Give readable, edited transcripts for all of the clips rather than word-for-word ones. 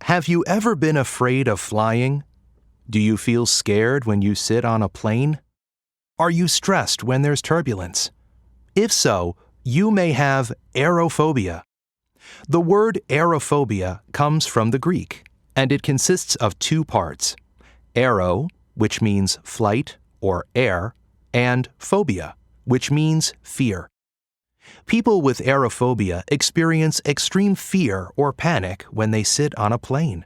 Have you ever been afraid of flying? Do you feel scared when you sit on a plane? Are you stressed when there's turbulence? If so, you may have aerophobia. The word aerophobia comes from the Greek, and it consists of two parts: aero, which means flight or air, and phobia, which means fear. People with aerophobia experience extreme fear or panic when they sit on a plane.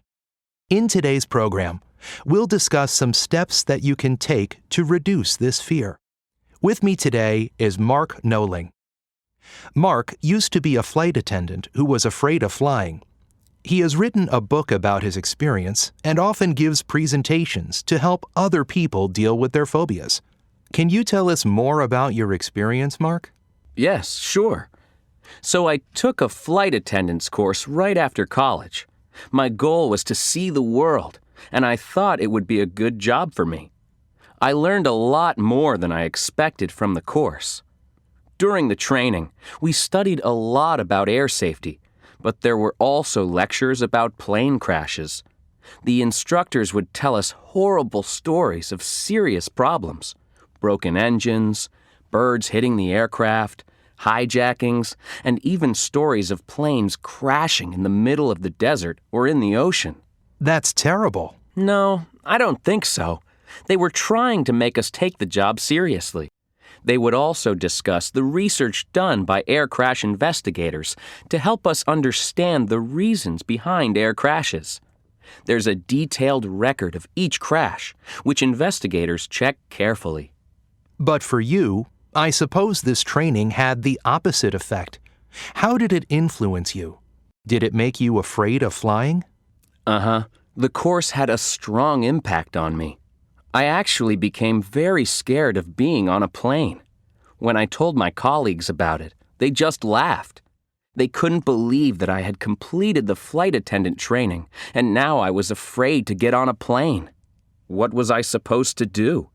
In today's program, we'll discuss some steps that you can take to reduce this fear. With me today is Mark Noling. Mark used to be a flight attendant who was afraid of flying. He has written a book about his experience and often gives presentations to help other people deal with their phobias. Can you tell us more about your experience, Mark? Yes, sure. So I took a flight attendance course right after college. My goal was to see the world, and I thought it would be a good job for me. I learned a lot more than I expected from the course. During the training, we studied a lot about air safety, but there were also lectures about plane crashes. The instructors would tell us horrible stories of serious problems: broken engines, birds hitting the aircraft, hijackings, and even stories of planes crashing in the middle of the desert or in the ocean. That's terrible. No, I don't think so. They were trying to make us take the job seriously. They would also discuss the research done by air crash investigators to help us understand the reasons behind air crashes. There's a detailed record of each crash, which investigators check carefully. But for you, I suppose this training had the opposite effect. How did it influence you? Did it make you afraid of flying? The course had a strong impact on me. I actually became very scared of being on a plane. When I told my colleagues about it, they just laughed. They couldn't believe that I had completed the flight attendant training, and now I was afraid to get on a plane. What was I supposed to do?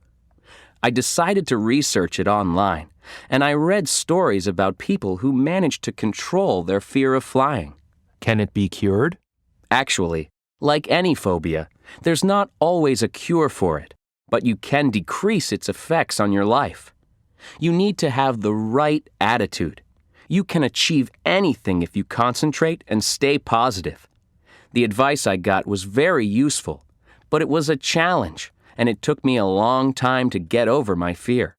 I decided to research it online, and I read stories about people who managed to control their fear of flying. Can it be cured? Actually, like any phobia, there's not always a cure for it, but you can decrease its effects on your life. You need to have the right attitude. You can achieve anything if you concentrate and stay positive. The advice I got was very useful, but it was a challenge, and it took me a long time to get over my fear.